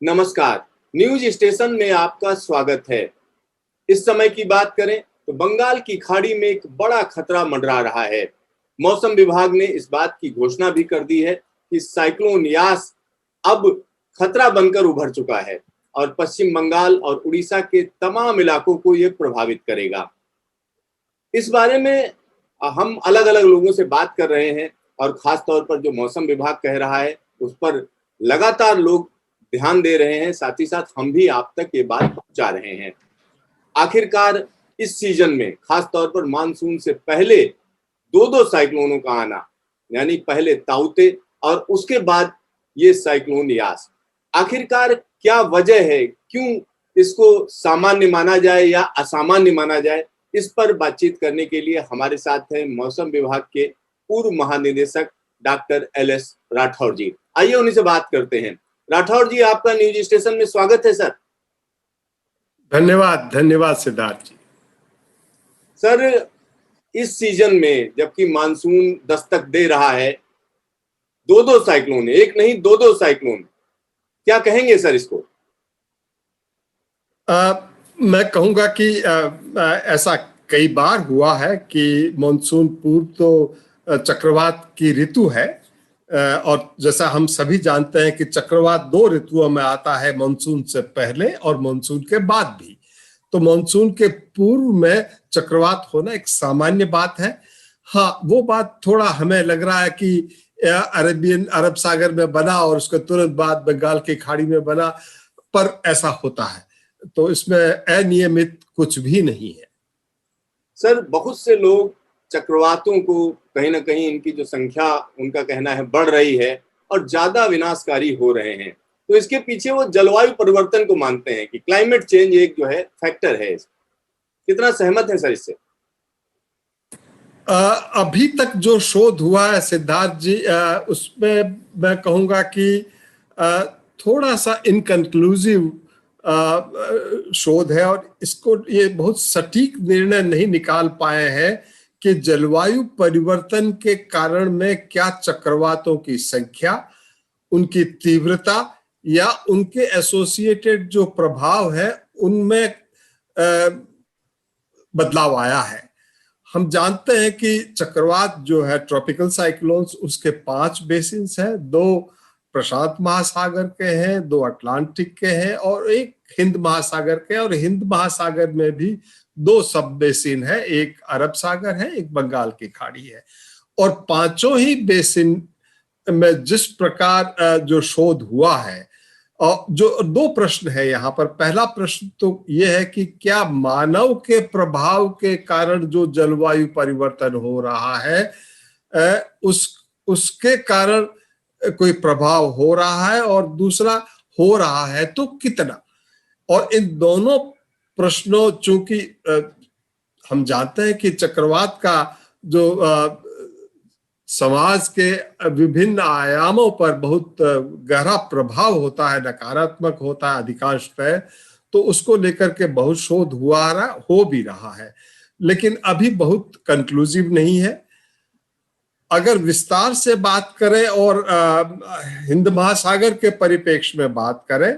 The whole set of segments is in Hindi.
नमस्कार। न्यूज स्टेशन में आपका स्वागत है। इस समय की बात करें तो बंगाल की खाड़ी में एक बड़ा खतरा मंडरा रहा है। मौसम विभाग ने इस बात की घोषणा भी कर दी है कि साइक्लोन यास अब खतरा बनकर उभर चुका है और पश्चिम बंगाल और उड़ीसा के तमाम इलाकों को यह प्रभावित करेगा। इस बारे में हम अलग अलग लोगों से बात कर रहे हैं और खास तौर पर जो मौसम विभाग कह रहा है उस पर लगातार लोग ध्यान दे रहे हैं। साथ ही साथ हम भी आप तक ये बात पहुंचा रहे हैं। आखिरकार इस सीजन में खास तौर पर मानसून से पहले दो दो साइक्लोनों का आना, यानी पहले ताउते और उसके बाद ये साइक्लोन यास, आखिरकार क्या वजह है, क्यों इसको सामान्य माना जाए या असामान्य माना जाए, इस पर बातचीत करने के लिए हमारे साथ हैं मौसम विभाग के पूर्व महानिदेशक डॉक्टर एल.एस. राठौर जी। आइए उन्हीं से बात करते हैं। राठौर जी, आपका न्यूज स्टेशन में स्वागत है सर। धन्यवाद धन्यवाद सिद्धार्थ जी। सर, इस सीजन में जबकि मानसून दस्तक दे रहा है, दो दो साइक्लोन, एक नहीं दो दो साइक्लोन, क्या कहेंगे सर इसको? मैं कहूंगा कि ऐसा कई बार हुआ है कि मानसून पूर्व तो चक्रवात की ऋतु है, और जैसा हम सभी जानते हैं कि चक्रवात दो ऋतुओं में आता है, मानसून से पहले और मानसून के बाद भी। तो मानसून के पूर्व में चक्रवात होना एक सामान्य बात है। हाँ, वो बात थोड़ा हमें लग रहा है कि अरब सागर में बना और उसके तुरंत बाद बंगाल की खाड़ी में बना, पर ऐसा होता है, तो इसमें अनियमित कुछ भी नहीं है। सर, बहुत से लोग चक्रवातों को कहीं ना कहीं इनकी जो संख्या, उनका कहना है बढ़ रही है और ज्यादा विनाशकारी हो रहे हैं, तो इसके पीछे वो जलवायु परिवर्तन को मानते हैं कि क्लाइमेट चेंज एक जो है फैक्टर है। कितना सहमत है सर इससे? अभी तक जो शोध हुआ है सिद्धार्थ जी, उसमें मैं कहूंगा कि थोड़ा सा इनकंक्लूसिव शोध है और इसको ये बहुत सटीक निर्णय नहीं निकाल पाए हैं कि जलवायु परिवर्तन के कारण में क्या चक्रवातों की संख्या, उनकी तीव्रता या उनके एसोसिएटेड जो प्रभाव है उनमें बदलाव आया है। हम जानते हैं कि चक्रवात जो है, ट्रॉपिकल साइक्लोन्स, उसके 5 बेसिन्स हैं। 2 प्रशांत महासागर के हैं, 2 अटलांटिक के हैं और एक हिंद महासागर के। और हिंद महासागर में भी 2 सब बेसिन है, एक अरब सागर है, एक बंगाल की खाड़ी है। और पांचों ही बेसिन में जिस प्रकार जो शोध हुआ है, और जो 2 प्रश्न है यहाँ पर। पहला प्रश्न तो यह है कि क्या मानव के प्रभाव के कारण जो जलवायु परिवर्तन हो रहा है, उसके कारण कोई प्रभाव हो रहा है, और दूसरा, हो रहा है तो कितना। और इन दोनों प्रश्नों, चूंकि हम जानते हैं कि चक्रवात का जो समाज के विभिन्न आयामों पर बहुत गहरा प्रभाव होता है, नकारात्मक होता है अधिकांशतः, तो उसको लेकर के बहुत शोध हो भी रहा है, लेकिन अभी बहुत कंक्लूसिव नहीं है। अगर विस्तार से बात करें और हिंद महासागर के परिप्रेक्ष्य में बात करें,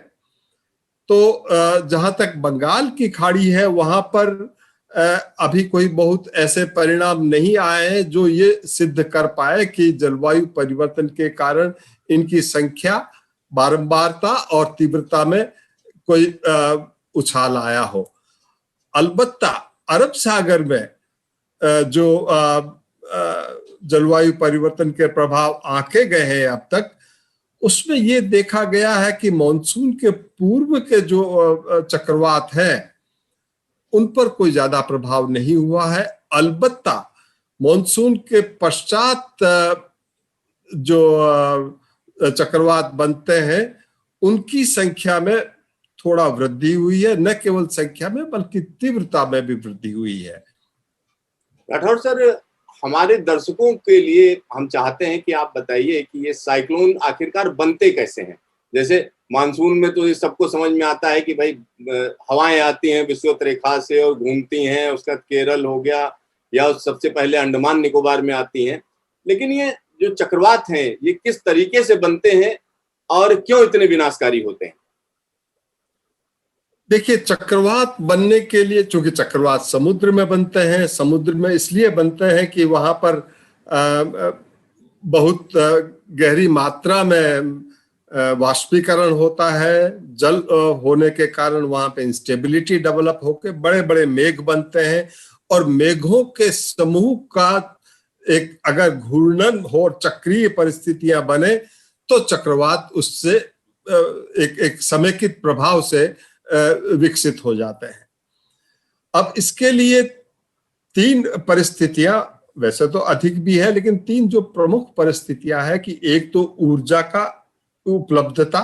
तो जहां तक बंगाल की खाड़ी है वहां पर अभी कोई बहुत ऐसे परिणाम नहीं आए हैं जो ये सिद्ध कर पाए कि जलवायु परिवर्तन के कारण इनकी संख्या, बारंबारता और तीव्रता में कोई उछाल आया हो। अलबत्ता अरब सागर में जो जलवायु परिवर्तन के प्रभाव आंके गए हैं अब तक, उसमें ये देखा गया है कि मॉनसून के पूर्व के जो चक्रवात हैं उन पर कोई ज्यादा प्रभाव नहीं हुआ है। अलबत्ता मॉनसून के पश्चात जो चक्रवात बनते हैं उनकी संख्या में थोड़ा वृद्धि हुई है, न केवल संख्या में बल्कि तीव्रता में भी वृद्धि हुई है। राठौर सर, हमारे दर्शकों के लिए हम चाहते हैं कि आप बताइए कि ये साइक्लोन आखिरकार बनते कैसे हैं। जैसे मानसून में तो ये सबको समझ में आता है कि भाई हवाएं आती हैं विषुवत रेखा से और घूमती हैं, उसका केरल हो गया या सबसे पहले अंडमान निकोबार में आती हैं। लेकिन ये जो चक्रवात हैं ये किस तरीके से बनते हैं और क्यों इतने विनाशकारी होते हैं? देखिए, चक्रवात बनने के लिए, चूंकि चक्रवात समुद्र में बनते हैं, समुद्र में इसलिए बनते हैं कि वहां पर बहुत गहरी मात्रा में वाष्पीकरण होता है। जल होने के कारण वहां पे इंस्टेबिलिटी डेवलप होकर बड़े बड़े मेघ बनते हैं, और मेघों के समूह का एक अगर घूर्णन हो और चक्रीय परिस्थितियां बने तो चक्रवात उससे एक समेकित प्रभाव से विकसित हो जाते हैं। अब इसके लिए 3 परिस्थितियां, वैसे तो अधिक भी है, लेकिन 3 जो प्रमुख परिस्थितियां हैं कि एक तो ऊर्जा का उपलब्धता,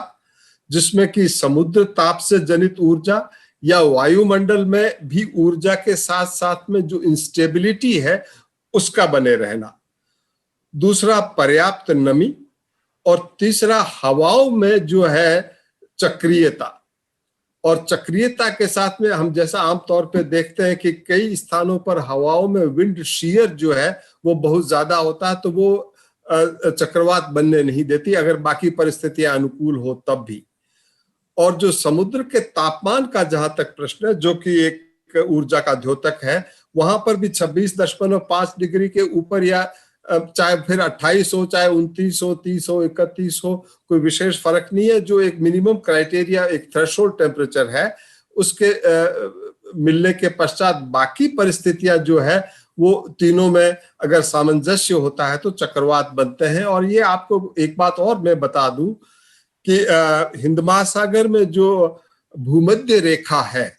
जिसमें कि समुद्र ताप से जनित ऊर्जा या वायुमंडल में भी ऊर्जा के साथ साथ में जो इंस्टेबिलिटी है उसका बने रहना। दूसरा पर्याप्त नमी, और तीसरा हवाओं में जो है चक्रीयता। और चक्रीयता के साथ में हम जैसा आमतौर पे देखते हैं कि कई स्थानों पर हवाओं में विंड शीयर जो है वो बहुत ज्यादा होता है, तो वो चक्रवात बनने नहीं देती अगर बाकी परिस्थितियां अनुकूल हो तब भी। और जो समुद्र के तापमान का जहां तक प्रश्न है, जो कि एक ऊर्जा का द्योतक है, वहां पर भी 26.5 डिग्री के ऊपर, या चाहे फिर 28 हो, चाहे 29 हो, 30 हो, 31 हो, कोई विशेष फर्क नहीं है। जो एक मिनिमम क्राइटेरिया, एक थ्रेशोल्ड टेम्परेचर है, उसके मिलने के पश्चात बाकी परिस्थितियां जो है वो तीनों में अगर सामंजस्य होता है तो चक्रवात बनते हैं। और ये आपको एक बात और मैं बता दूं कि हिंद महासागर में जो भूमध्य रेखा है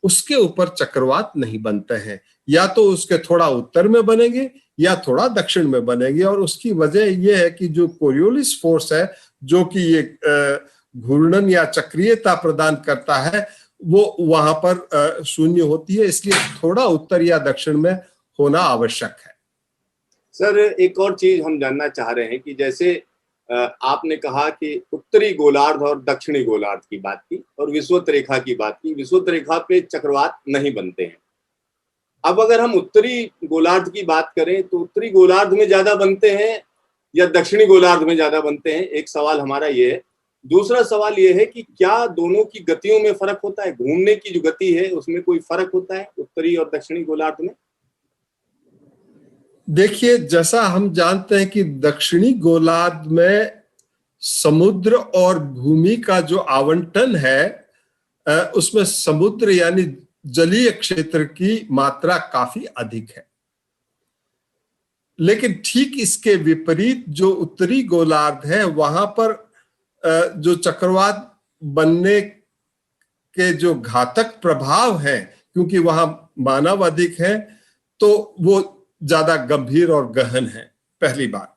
उसके ऊपर चक्रवात नहीं बनते हैं, या तो उसके थोड़ा उत्तर में बनेंगे या थोड़ा दक्षिण में बनेंगे। और उसकी वजह यह है कि जो कोरियोलिस फोर्स है, जो कि ये घूर्णन या चक्रीयता प्रदान करता है, वो वहां पर शून्य होती है, इसलिए थोड़ा उत्तर या दक्षिण में होना आवश्यक है। सर, एक और चीज हम जानना चाह रहे हैं कि जैसे आपने कहा कि उत्तरी गोलार्ध और दक्षिणी गोलार्ध की बात की और विषुवत रेखा की बात की। विषुवत रेखा पे चक्रवात नहीं बनते हैं। अब अगर हम उत्तरी गोलार्ध की बात करें तो उत्तरी गोलार्ध में ज्यादा बनते हैं या दक्षिणी गोलार्ध में ज्यादा बनते हैं, एक सवाल हमारा ये है। दूसरा सवाल ये है कि क्या दोनों की गतियों में फर्क होता है? घूमने की जो गति है उसमें कोई फर्क होता है उत्तरी और दक्षिणी गोलार्ध में? देखिए, जैसा हम जानते हैं कि दक्षिणी गोलार्ध में समुद्र और भूमि का जो आवंटन है उसमें समुद्र यानी जलीय क्षेत्र की मात्रा काफी अधिक है। लेकिन ठीक इसके विपरीत जो उत्तरी गोलार्ध है, वहां पर जो चक्रवात बनने के जो घातक प्रभाव है, क्योंकि वहां मानव अधिक है, तो वो ज्यादा गंभीर और गहन है, पहली बात।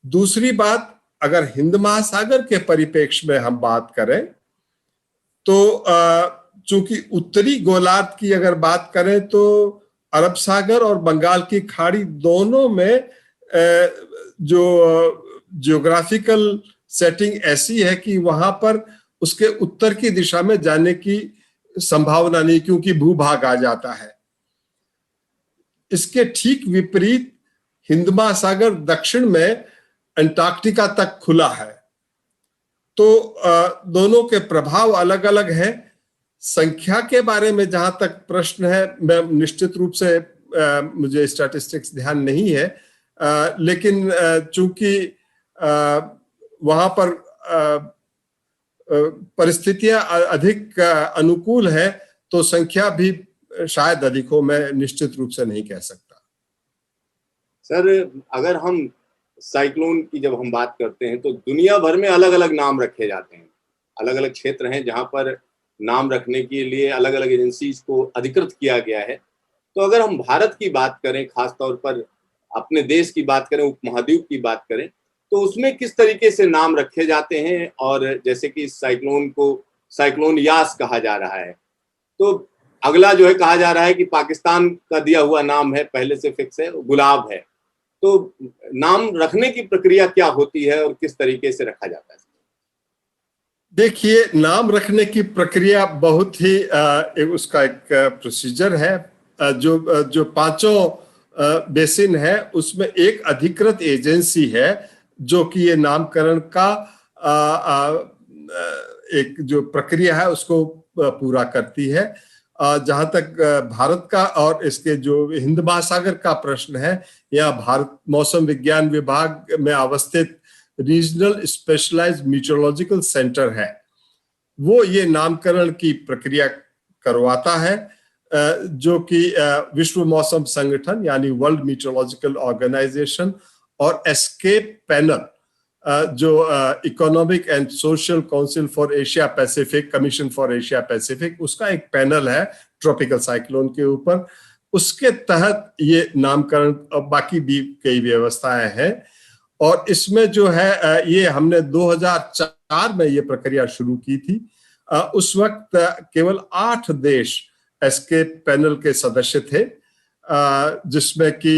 दूसरी बात, अगर हिंद महासागर के परिप्रेक्ष्य में हम बात करें तो चूंकि उत्तरी गोलार्ध की अगर बात करें तो अरब सागर और बंगाल की खाड़ी दोनों में जो जियोग्राफिकल सेटिंग ऐसी है कि वहां पर उसके उत्तर की दिशा में जाने की संभावना नहीं, क्योंकि भूभाग आ जाता है। इसके ठीक विपरीत हिंद महासागर दक्षिण में अंटार्कटिका तक खुला है। तो दोनों के प्रभाव अलग अलग हैं। संख्या के बारे में जहां तक प्रश्न है, मैं निश्चित रूप से मुझे स्टैटिस्टिक्स ध्यान नहीं है, लेकिन चूंकि वहां पर परिस्थितियां अधिक अनुकूल है तो संख्या भी शायद अधिक हो, मैं निश्चित रूप से नहीं कह सकता। सर, अगर हम साइक्लोन की जब हम बात करते हैं तो दुनिया भर में अलग अलग नाम रखे जाते हैं। अलग अलग क्षेत्र हैं जहां पर नाम रखने के लिए अलग अलग एजेंसीज को अधिकृत किया गया है। तो अगर हम भारत की बात करें, खास तौर पर अपने देश की बात करें, उपमहाद्वीप की बात करें, तो उसमें किस तरीके से नाम रखे जाते हैं? और जैसे कि साइक्लोन को साइक्लोन यास कहा जा रहा है, तो अगला जो है कहा जा रहा है कि पाकिस्तान का दिया हुआ नाम है, पहले से फिक्स है, गुलाब है। तो नाम रखने की प्रक्रिया क्या होती है और किस तरीके से रखा जाता है? देखिए, नाम रखने की प्रक्रिया बहुत ही उसका एक प्रोसीजर है। जो पांचों बेसिन है उसमें एक अधिकृत एजेंसी है जो कि ये नामकरण का एक जो प्रक्रिया है उसको पूरा करती है। जहां तक भारत का और इसके जो हिंद महासागर का प्रश्न है, यहाँ भारत मौसम विज्ञान विभाग में अवस्थित रीजनल स्पेशलाइज्ड मीटरोलॉजिकल सेंटर है, वो ये नामकरण की प्रक्रिया करवाता है, जो कि विश्व मौसम संगठन यानी वर्ल्ड मीटरोलॉजिकल ऑर्गेनाइजेशन और एस्केप पैनल, जो economic and social council for Asia Pacific, commission for Asia Pacific, उसका एक पैनल है ट्रॉपिकल साइक्लोन के ऊपर, उसके तहत ये नामकरण और बाकी भी कई व्यवस्थाएं हैं। और इसमें जो है ये हमने 2004 में ये प्रक्रिया शुरू की थी। उस वक्त केवल 8 देश एस्केप पैनल के सदस्य थे, जिसमें कि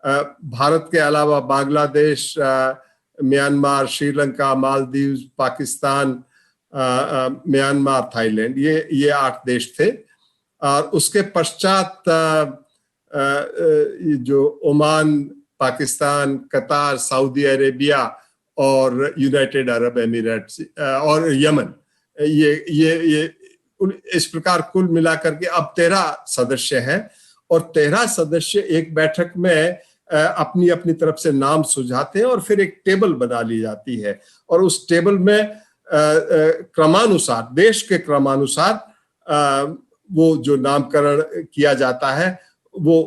भारत के अलावा Bangladesh, Myanmar, Sri Lanka, Maldives, Pakistan, Myanmar, Thailand, ये 8 देश थे। और उसके पश्चात जो ओमान, पाकिस्तान, कतार, सऊदी अरेबिया और यूनाइटेड अरब एमिरेट्स और यमन, ये इस प्रकार कुल मिलाकर के अब 13 सदस्य हैं। और 13 सदस्य एक बैठक में अपनी अपनी तरफ से नाम सुझाते हैं और फिर एक टेबल बना ली जाती है, और उस टेबल में क्रमानुसार, देश के क्रमानुसार वो जो नामकरण किया जाता है वो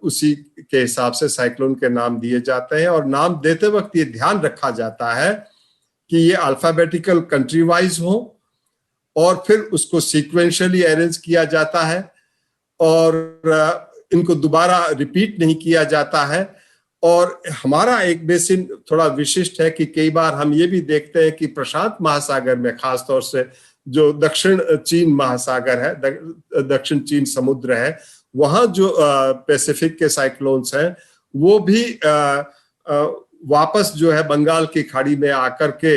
उसी के हिसाब से साइक्लोन के नाम दिए जाते हैं। और नाम देते वक्त ये ध्यान रखा जाता है कि ये अल्फाबेटिकल कंट्री वाइज हो, और फिर उसको सीक्वेंशियली अरेंज किया जाता है, और इनको दोबारा रिपीट नहीं किया जाता है। और हमारा एक बेसिन थोड़ा विशिष्ट है कि कई बार हम ये भी देखते हैं कि प्रशांत महासागर में, खासतौर से जो दक्षिण चीन महासागर है, दक्षिण चीन समुद्र है, वहां जो पैसिफिक के साइक्लोन्स हैं वो भी वापस जो है बंगाल की खाड़ी में आकर के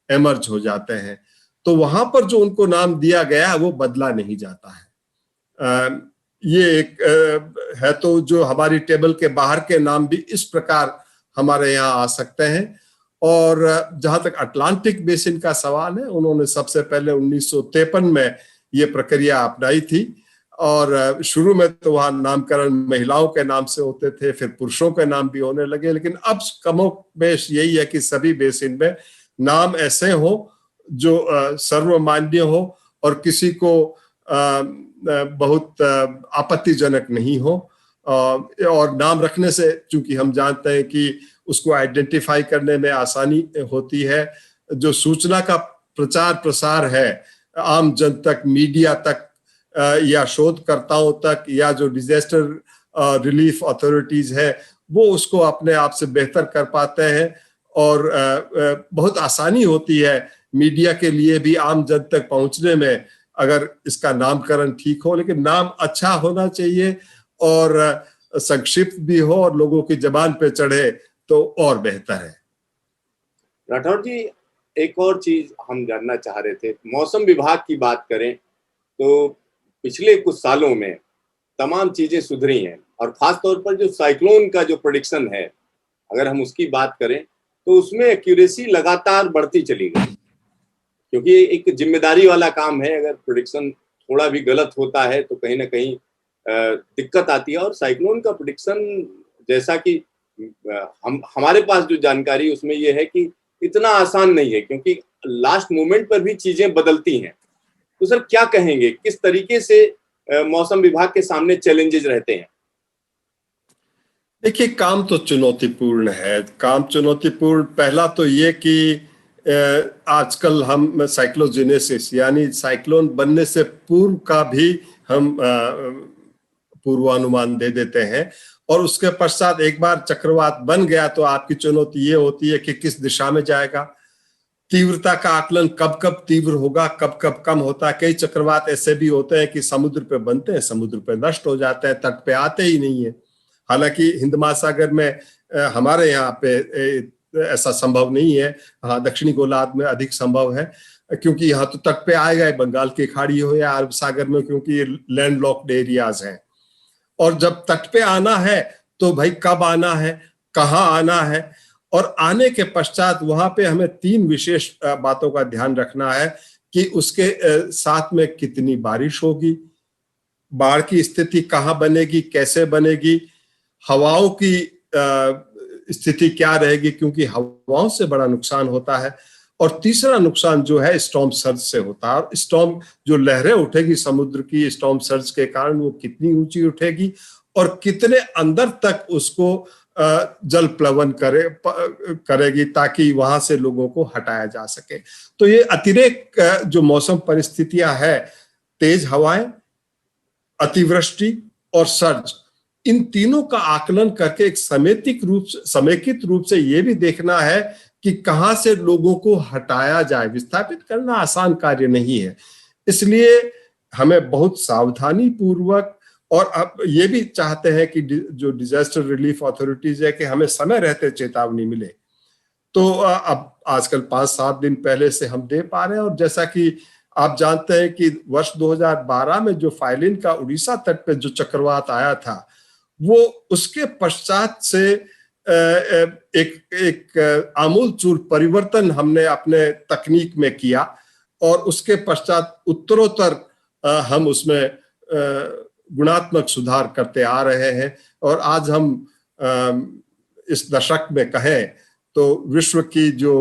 एमर्ज हो जाते हैं। तो वहां पर जो उनको नाम दिया गया वो बदला नहीं जाता है। ये एक है। तो जो हमारी टेबल के बाहर के नाम भी इस प्रकार हमारे यहाँ आ सकते हैं। और जहां तक अटलांटिक बेसिन का सवाल है, उन्होंने सबसे पहले 1953 में ये प्रक्रिया अपनाई थी। और शुरू में तो वहां नामकरण महिलाओं के नाम से होते थे, फिर पुरुषों के नाम भी होने लगे, लेकिन अब कमोबेश यही है कि सभी बेसिन में नाम ऐसे हो जो सर्वमान्य हो और किसी को बहुत आपत्तिजनक नहीं हो। और नाम रखने से चूंकि हम जानते हैं कि उसको आइडेंटिफाई करने में आसानी होती है, जो सूचना का प्रचार प्रसार है आम जन तक, मीडिया तक, या शोधकर्ताओं तक, या जो डिजास्टर रिलीफ अथॉरिटीज है वो उसको अपने आप से बेहतर कर पाते हैं। और बहुत आसानी होती है मीडिया के लिए भी आम जन तक पहुंचने में, अगर इसका नामकरण ठीक हो। लेकिन नाम अच्छा होना चाहिए और संक्षिप्त भी हो और लोगों की जबान पे चढ़े तो और बेहतर है। राठौर जी, एक और चीज हम जानना चाह रहे थे। मौसम विभाग की बात करें तो पिछले कुछ सालों में तमाम चीजें सुधरी हैं, और खास तौर पर जो साइक्लोन का जो प्रेडिक्शन है, अगर हम उसकी बात करें तो उसमें एक्यूरेसी लगातार बढ़ती चली गई, क्योंकि एक जिम्मेदारी वाला काम है। अगर प्रेडिक्शन थोड़ा भी गलत होता है तो कहीं ना कहीं दिक्कत आती है। और साइक्लोन का प्रेडिक्शन, जैसा कि हमारे पास जो जानकारी उसमें ये है कि इतना आसान नहीं है, क्योंकि लास्ट मोमेंट पर भी चीजें बदलती हैं। तो सर क्या कहेंगे, किस तरीके से मौसम विभाग के सामने चैलेंजेस रहते हैं? देखिए, काम तो चुनौतीपूर्ण है। काम चुनौतीपूर्ण पहला तो ये कि आजकल हम साइक्लोजेनेसिस यानी साइक्लोन बनने से पूर्व का भी हम पूर्वानुमान दे देते हैं, और उसके पश्चात एक बार चक्रवात बन गया तो आपकी चुनौती ये होती है कि किस दिशा में जाएगा, तीव्रता का आकलन कब कब तीव्र होगा, कब कब कम होता है। कई चक्रवात ऐसे भी होते हैं कि समुद्र पे बनते हैं, समुद्र पे नष्ट हो जाते हैं, तट पे आते ही नहीं है। हालांकि हिंद महासागर में हमारे यहाँ पे ऐसा संभव नहीं है। हाँ, दक्षिणी गोलार्ध में अधिक संभव है, क्योंकि यहाँ तो तट पे आएगा, बंगाल की खाड़ी हो या अरब सागर में, क्योंकि ये लैंड लॉक्ड एरियाज हैं। और जब तट पे आना है तो भाई कब आना है, कहाँ आना है, और आने के पश्चात वहां पे हमें 3 विशेष बातों का ध्यान रखना है कि उसके साथ में कितनी बारिश होगी, बाढ़ की स्थिति कहाँ बनेगी, कैसे बनेगी, हवाओं की स्थिति क्या रहेगी, क्योंकि हवाओं से बड़ा नुकसान होता है। और तीसरा नुकसान जो है स्टॉर्म सर्ज से होता है। और स्टॉर्म जो लहरें उठेगी समुद्र की स्टॉर्म सर्ज के कारण, वो कितनी ऊंची उठेगी और कितने अंदर तक उसको जल प्लवन करेगी ताकि वहां से लोगों को हटाया जा सके। तो ये अतिरेक जो मौसम परिस्थितियां है, तेज हवाएं, अतिवृष्टि और सर्ज, इन तीनों का आकलन करके एक समेकित रूप से ये भी देखना है कि कहां से लोगों को हटाया जाए। विस्थापित करना आसान कार्य नहीं है, इसलिए हमें बहुत सावधानी पूर्वक, और अब ये भी चाहते हैं कि जो डिजास्टर रिलीफ अथॉरिटीज है कि हमें समय रहते चेतावनी मिले। तो अब आजकल 5-7 दिन पहले से हम दे पा रहे हैं। और जैसा कि आप जानते हैं कि वर्ष 2012 में जो फाइलिन का उड़ीसा तट पे जो चक्रवात आया था, वो उसके पश्चात से एक आमूलचूल परिवर्तन हमने अपने तकनीक में किया और उसके पश्चात उत्तरोत्तर हम उसमें गुणात्मक सुधार करते आ रहे हैं। और आज हम इस दशक में कहें तो विश्व की जो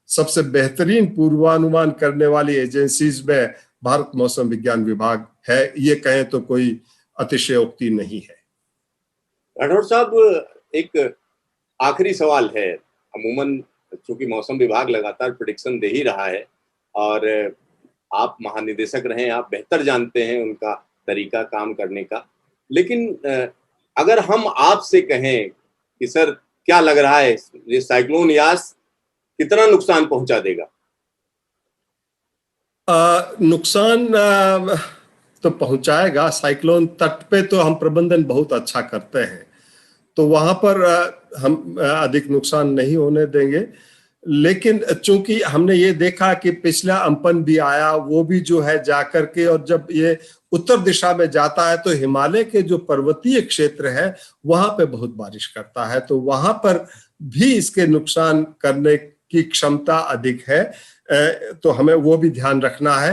सबसे बेहतरीन पूर्वानुमान करने वाली एजेंसीज में भारत मौसम विज्ञान विभाग है, ये कहें तो कोई अतिशयोक्ति नहीं है। राठौर साहब, एक आखिरी सवाल है। अमूमन चूंकि मौसम विभाग लगातार प्रेडिक्शन दे ही रहा है और आप महानिदेशक रहे, आप बेहतर जानते हैं उनका तरीका काम करने का, लेकिन अगर हम आपसे कहें कि सर क्या लग रहा है ये साइक्लोन यास कितना नुकसान पहुंचा देगा? नुकसान तो पहुंचाएगा। साइक्लोन तट पे तो हम प्रबंधन बहुत अच्छा करते हैं, तो वहां पर हम अधिक नुकसान नहीं होने देंगे। लेकिन चूंकि हमने ये देखा कि पिछला अम्पन भी आया, वो भी जो है जाकर के, और जब ये उत्तर दिशा में जाता है तो हिमालय के जो पर्वतीय क्षेत्र है वहां पे बहुत बारिश करता है, तो वहां पर भी इसके नुकसान करने की क्षमता अधिक है। तो हमें वो भी ध्यान रखना है।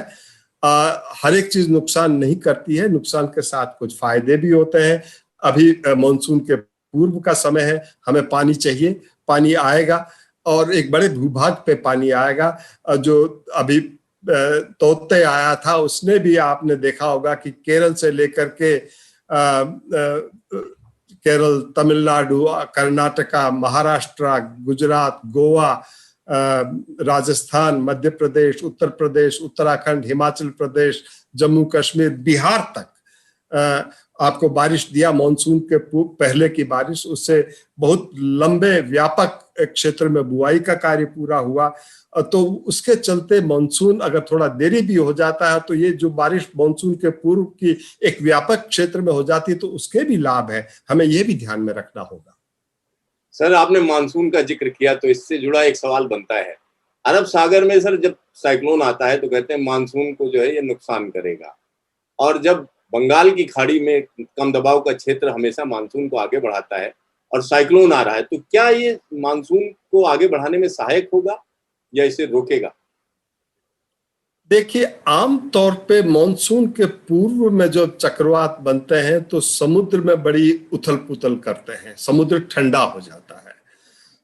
हर एक चीज नुकसान नहीं करती है, नुकसान के साथ कुछ फायदे भी होते हैं। अभी मानसून के पूर्व का समय है, हमें पानी चाहिए, पानी आएगा और एक बड़े भूभाग पे पानी आएगा। जो अभी तोते आया था उसने भी आपने देखा होगा कि केरल से लेकर के केरल, तमिलनाडु, कर्नाटका, महाराष्ट्र, गुजरात, गोवा, राजस्थान, मध्य प्रदेश, उत्तर प्रदेश, उत्तराखंड, हिमाचल प्रदेश, जम्मू कश्मीर, बिहार तक आपको बारिश दिया। मॉनसून के पहले की बारिश, उससे बहुत लंबे व्यापक क्षेत्र में बुआई का कार्य पूरा हुआ। तो उसके चलते मॉनसून अगर थोड़ा देरी भी हो जाता है तो ये जो बारिश मॉनसून के पूर्व की एक व्यापक क्षेत्र में हो जाती है तो उसके भी लाभ है, हमें ये भी ध्यान में रखना होगा। सर, आपने मानसून का जिक्र किया तो इससे जुड़ा एक सवाल बनता है। अरब सागर में सर जब साइक्लोन आता है तो कहते हैं मानसून को जो है ये नुकसान करेगा, और जब बंगाल की खाड़ी में कम दबाव का क्षेत्र हमेशा मानसून को आगे बढ़ाता है और साइक्लोन आ रहा है, तो क्या ये मानसून को आगे बढ़ाने में सहायक होगा या इसे रोकेगा? देखिए, आमतौर पे मॉनसून के पूर्व में जो चक्रवात बनते हैं तो समुद्र में बड़ी उथल पुथल करते हैं, समुद्र ठंडा हो जाता है।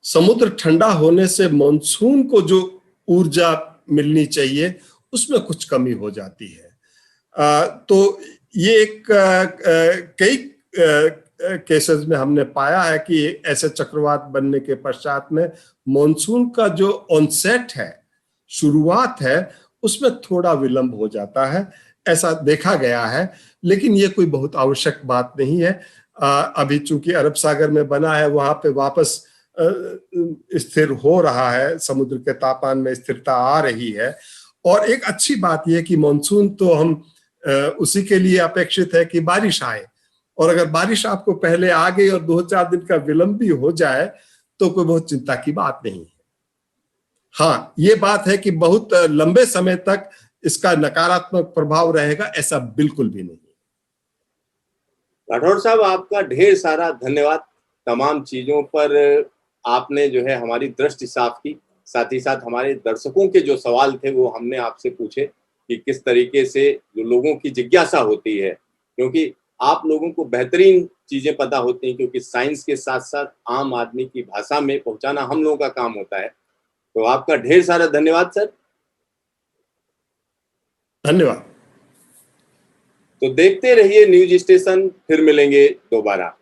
समुद्र ठंडा होने से मॉनसून को जो ऊर्जा मिलनी चाहिए उसमें कुछ कमी हो जाती है। तो ये एक कई केसेस में हमने पाया है कि ऐसे चक्रवात बनने के पश्चात में मॉनसून का जो ऑनसेट है, शुरुआत है, उसमें थोड़ा विलंब हो जाता है, ऐसा देखा गया है। लेकिन ये कोई बहुत आवश्यक बात नहीं है। अभी चूंकि अरब सागर में बना है, वहां पे वापस स्थिर हो रहा है, समुद्र के तापमान में स्थिरता आ रही है। और एक अच्छी बात यह कि मॉनसून तो हम उसी के लिए अपेक्षित है कि बारिश आए, और अगर बारिश आपको पहले आ गई और 2-4 दिन का विलंब भी हो जाए तो कोई बहुत चिंता की बात नहीं है। हाँ, ये बात है कि बहुत लंबे समय तक इसका नकारात्मक प्रभाव रहेगा, ऐसा बिल्कुल भी नहीं। राठौर साहब, आपका ढेर सारा धन्यवाद। तमाम चीजों पर आपने जो है हमारी दृष्टि साफ की, साथ ही साथ हमारे दर्शकों के जो सवाल थे वो हमने आपसे पूछे कि किस तरीके से जो लोगों की जिज्ञासा होती है, क्योंकि आप लोगों को बेहतरीन चीजें पता होती हैं, क्योंकि साइंस के साथ साथ आम आदमी की भाषा में पहुंचाना हम लोगों का काम होता है। तो आपका ढेर सारा धन्यवाद सर। धन्यवाद। तो देखते रहिए न्यूज स्टेशन, फिर मिलेंगे दोबारा।